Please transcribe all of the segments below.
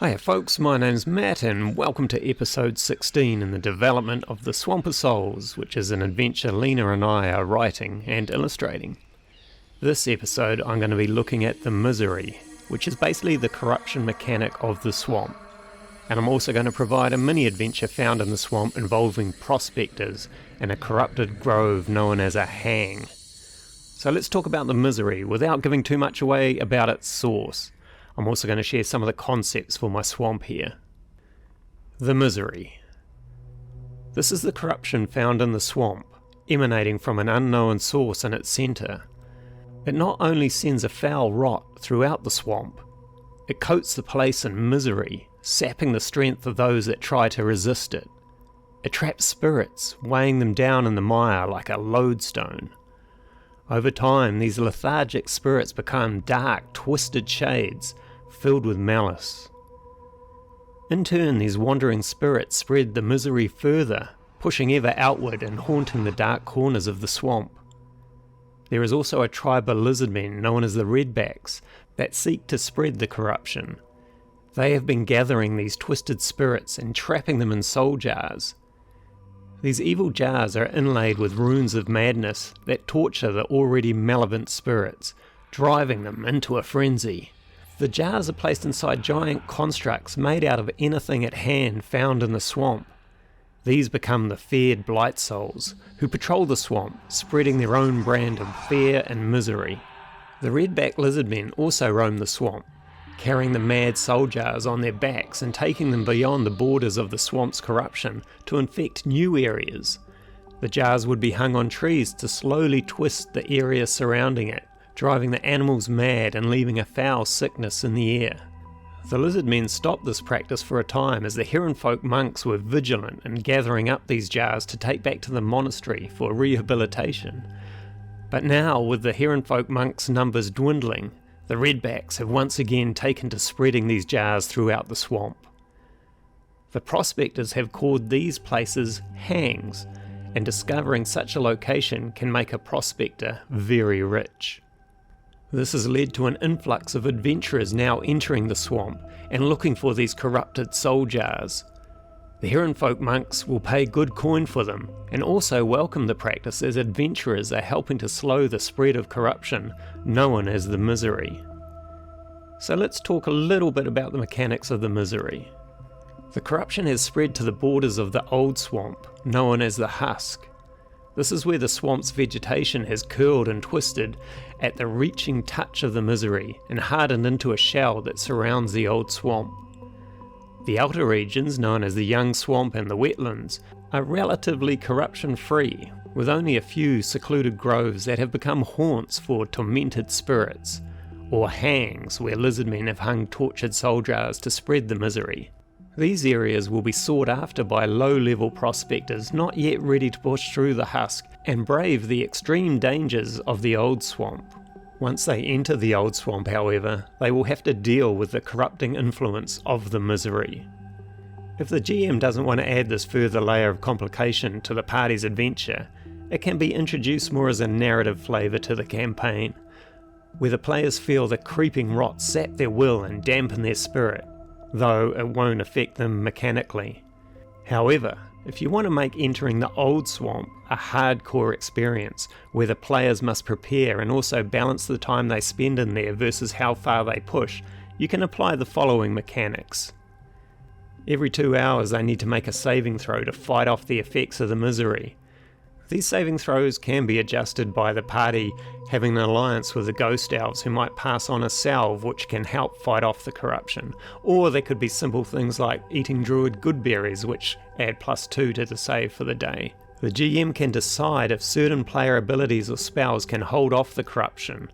Hiya folks, my name's Matt and welcome to episode 16 in the development of The Swamp of Souls, which is an adventure Lena and I are writing and illustrating. This episode I'm going to be looking at the misery, which is basically the corruption mechanic of the swamp. And I'm also going to provide a mini adventure found in the swamp involving prospectors and a corrupted grove known as a hang. So let's talk about the misery without giving too much away about its source. I'm also going to share some of the concepts for my swamp here. The misery. This is the corruption found in the swamp, emanating from an unknown source in its centre. It not only sends a foul rot throughout the swamp, it coats the place in misery, sapping the strength of those that try to resist it. It traps spirits, weighing them down in the mire like a lodestone. Over time, these lethargic spirits become dark, twisted shades, filled with malice. In turn, these wandering spirits spread the misery further, pushing ever outward and haunting the dark corners of the swamp. There is also a tribe of lizardmen known as the redbacks that seek to spread the corruption. They have been gathering these twisted spirits and trapping them in soul jars. These evil jars are inlaid with runes of madness that torture the already malevolent spirits, driving them into a frenzy. The jars are placed inside giant constructs made out of anything at hand found in the swamp. These become the feared blight souls, who patrol the swamp, spreading their own brand of fear and misery. The redback lizardmen also roam the swamp, carrying the mad soul jars on their backs and taking them beyond the borders of the swamp's corruption to infect new areas. The jars would be hung on trees to slowly twist the area surrounding it, driving the animals mad and leaving a foul sickness in the air. The lizardmen stopped this practice for a time as the heronfolk monks were vigilant in gathering up these jars to take back to the monastery for rehabilitation. But now, with the heronfolk monks' numbers dwindling, the redbacks have once again taken to spreading these jars throughout the swamp. The prospectors have called these places hangs, and discovering such a location can make a prospector very rich. This has led to an influx of adventurers now entering the swamp and looking for these corrupted soul jars. The heronfolk monks will pay good coin for them and also welcome the practice as adventurers are helping to slow the spread of corruption known as the misery. So let's talk a little bit about the mechanics of the misery. The corruption has spread to the borders of the old swamp known as the husk. This is where the swamp's vegetation has curled and twisted at the reaching touch of the misery and hardened into a shell that surrounds the old swamp. The outer regions, known as the young swamp and the wetlands, are relatively corruption-free, with only a few secluded groves that have become haunts for tormented spirits, or hangs where lizardmen have hung tortured soul jars to spread the misery. These areas will be sought after by low-level prospectors not yet ready to push through the husk and brave the extreme dangers of the old swamp. Once they enter the old swamp, however, they will have to deal with the corrupting influence of the misery. If the GM doesn't want to add this further layer of complication to the party's adventure, it can be introduced more as a narrative flavour to the campaign, where the players feel the creeping rot sap their will and dampen their spirit, though it won't affect them mechanically. However, if you want to make entering the old swamp a hardcore experience where the players must prepare and also balance the time they spend in there versus how far they push, you can apply the following mechanics. Every 2 hours they need to make a saving throw to fight off the effects of the misery. These saving throws can be adjusted by the party having an alliance with the ghost elves who might pass on a salve which can help fight off the corruption, or they could be simple things like eating druid good berries which add +2 to the save for the day. The GM can decide if certain player abilities or spells can hold off the corruption.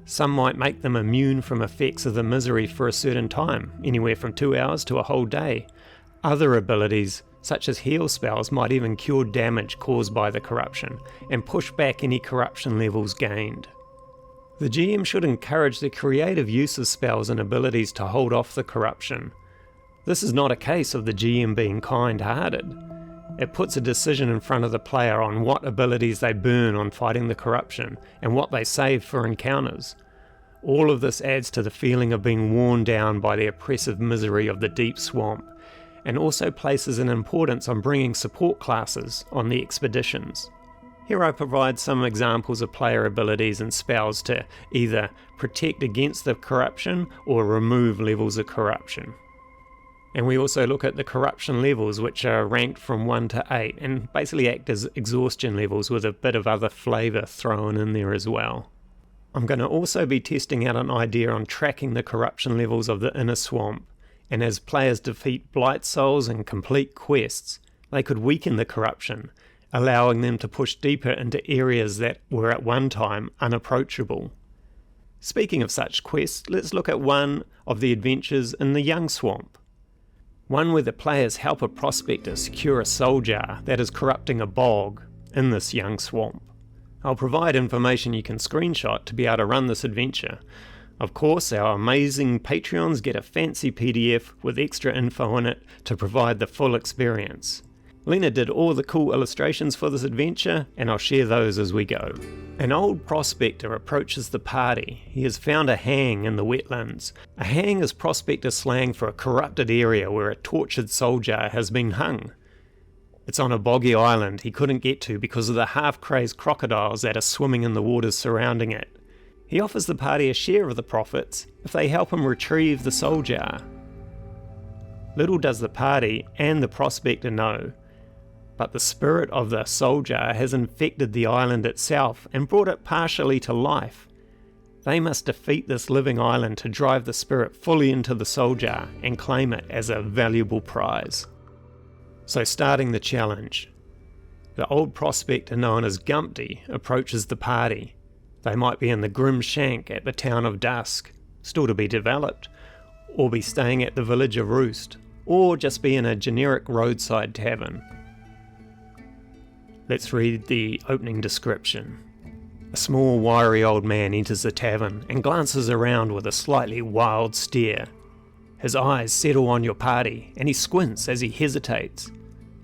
Some might make them immune from effects of the misery for a certain time, anywhere from 2 hours to a whole day. Other abilities, such as heal spells, might even cure damage caused by the corruption and push back any corruption levels gained. The GM should encourage the creative use of spells and abilities to hold off the corruption. This is not a case of the GM being kind-hearted. It puts a decision in front of the player on what abilities they burn on fighting the corruption and what they save for encounters. All of this adds to the feeling of being worn down by the oppressive misery of the deep swamp, and also places an importance on bringing support classes on the expeditions. Here I provide some examples of player abilities and spells to either protect against the corruption or remove levels of corruption. And we also look at the corruption levels, which are ranked from 1 to 8 and basically act as exhaustion levels with a bit of other flavour thrown in there as well. I'm going to also be testing out an idea on tracking the corruption levels of the inner swamp, and as players defeat blight souls and complete quests, they could weaken the corruption, allowing them to push deeper into areas that were at one time unapproachable. Speaking of such quests, let's look at one of the adventures in the Young Swamp. One where the players help a prospector secure a soul jar that is corrupting a bog in this Young Swamp. I'll provide information you can screenshot to be able to run this adventure. Of course, our amazing Patreons get a fancy PDF with extra info in it to provide the full experience. Lena did all the cool illustrations for this adventure, and I'll share those as we go. An old prospector approaches the party. He has found a hang in the wetlands. A hang is prospector slang for a corrupted area where a tortured soul jar has been hung. It's on a boggy island he couldn't get to because of the half-crazed crocodiles that are swimming in the waters surrounding it. He offers the party a share of the profits if they help him retrieve the soul jar. Little does the party and the prospector know, but the spirit of the soul jar has infected the island itself and brought it partially to life. They must defeat this living island to drive the spirit fully into the soul jar and claim it as a valuable prize. So starting the challenge, the old prospector known as Gumpty approaches the party. They might be in the grim shank at the town of Dusk, still to be developed, or be staying at the village of Roost, or just be in a generic roadside tavern. Let's read the opening description. A small, wiry old man enters the tavern and glances around with a slightly wild stare. His eyes settle on your party, and he squints as he hesitates.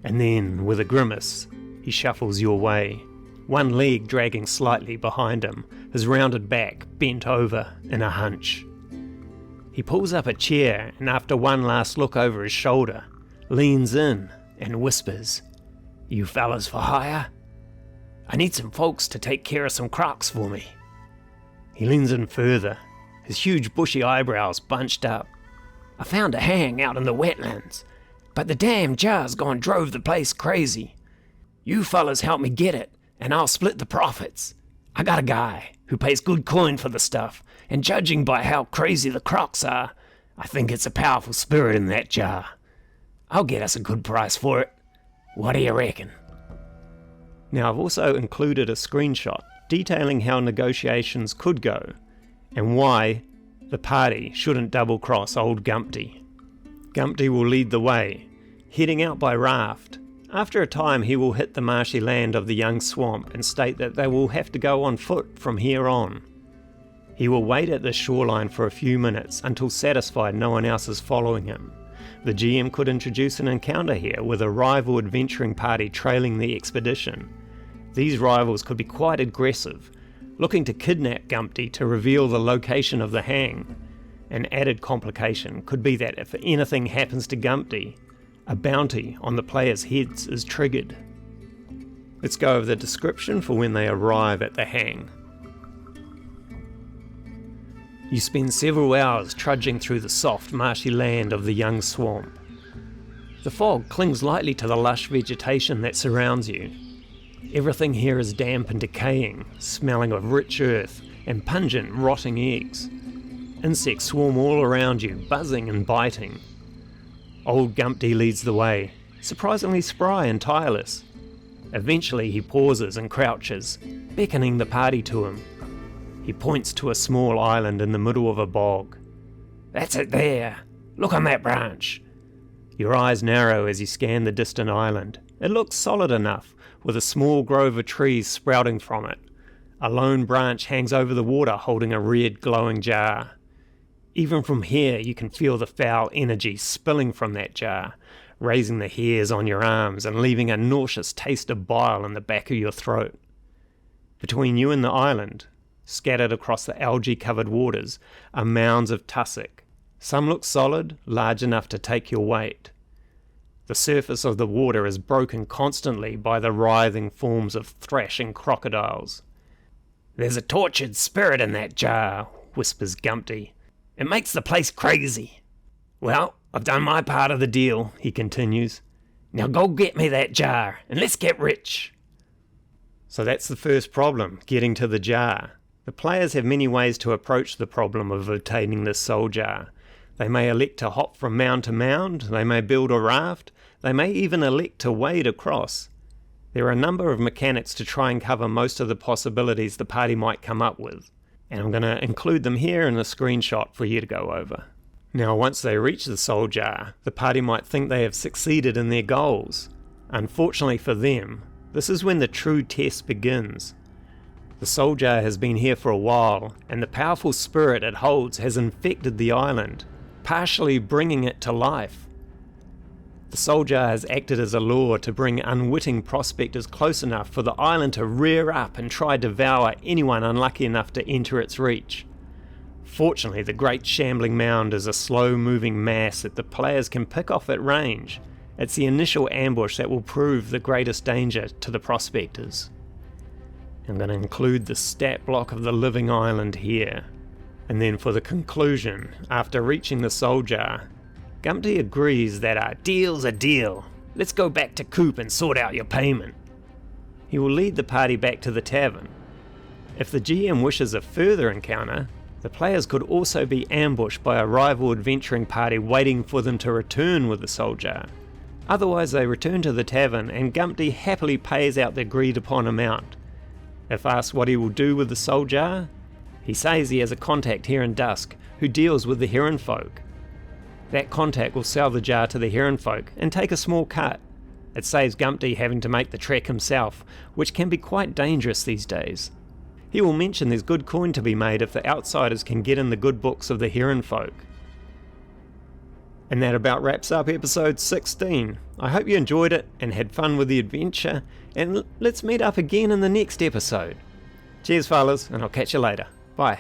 And then, with a grimace, he shuffles your way, one leg dragging slightly behind him, his rounded back bent over in a hunch. He pulls up a chair, and after one last look over his shoulder, leans in and whispers, "You fellas for hire? I need some folks to take care of some crocs for me." He leans in further, his huge bushy eyebrows bunched up. "I found a hang out in the wetlands, but the damn jar's gone drove the place crazy. You fellas help me get it, and I'll split the profits. I got a guy who pays good coin for the stuff, and judging by how crazy the crocs are, I think it's a powerful spirit in that jar. I'll get us a good price for it. What do you reckon?" Now I've also included a screenshot detailing how negotiations could go, and why the party shouldn't double-cross old Gumpty. Gumpty will lead the way, heading out by raft. After a time he will hit the marshy land of the Young Swamp and state that they will have to go on foot from here on. He will wait at the shoreline for a few minutes until satisfied no one else is following him. The GM could introduce an encounter here with a rival adventuring party trailing the expedition. These rivals could be quite aggressive, looking to kidnap Gumpty to reveal the location of the hang. An added complication could be that if anything happens to Gumpty, a bounty on the players' heads is triggered. Let's go over the description for when they arrive at the hang. You spend several hours trudging through the soft, marshy land of the Young Swamp. The fog clings lightly to the lush vegetation that surrounds you. Everything here is damp and decaying, smelling of rich earth and pungent, rotting eggs. Insects swarm all around you, buzzing and biting. Old Gumpty leads the way, surprisingly spry and tireless. Eventually he pauses and crouches, beckoning the party to him. He points to a small island in the middle of a bog. "That's it there. Look on that branch." Your eyes narrow as you scan the distant island. It looks solid enough, with a small grove of trees sprouting from it. A lone branch hangs over the water holding a red glowing jar. Even from here you can feel the foul energy spilling from that jar, raising the hairs on your arms and leaving a nauseous taste of bile in the back of your throat. Between you and the island, Scattered across the algae-covered waters are mounds of tussock. Some look solid, large enough to take your weight. The surface of the water is broken constantly by the writhing forms of thrashing crocodiles. "There's a tortured spirit in that jar," whispers Gumpty. "It makes the place crazy." "Well, I've done my part of the deal," he continues. "Now go get me that jar, and let's get rich." So that's the first problem, getting to the jar. The players have many ways to approach the problem of obtaining this soul jar. They may elect to hop from mound to mound, they may build a raft, they may even elect to wade across. There are a number of mechanics to try and cover most of the possibilities the party might come up with, and I'm going to include them here in a screenshot for you to go over. Now, once they reach the soul jar, the party might think they have succeeded in their goals. Unfortunately for them, this is when the true test begins. The soul jar has been here for a while, and the powerful spirit it holds has infected the island, partially bringing it to life. The soul jar has acted as a lure to bring unwitting prospectors close enough for the island to rear up and try to devour anyone unlucky enough to enter its reach. Fortunately, the great shambling mound is a slow-moving mass that the players can pick off at range. It's the initial ambush that will prove the greatest danger to the prospectors. I'm going to include the stat block of the living island here. And then for the conclusion, after reaching the soul jar, Gumpty agrees that a deal's a deal. Let's go back to Coop and sort out your payment. He will lead the party back to the tavern. If the GM wishes a further encounter, the players could also be ambushed by a rival adventuring party waiting for them to return with the soul jar. Otherwise they return to the tavern and Gumpty happily pays out the agreed upon amount. If asked what he will do with the soul jar, he says he has a contact here in Dusk who deals with the heron folk. That contact will sell the jar to the heron folk and take a small cut. It saves Gumpty having to make the trek himself, which can be quite dangerous these days. He will mention there's good coin to be made if the outsiders can get in the good books of the heron folk. And that about wraps up episode 16. I hope you enjoyed it and had fun with the adventure, and let's meet up again in the next episode. Cheers fellas, and I'll catch you later. Bye.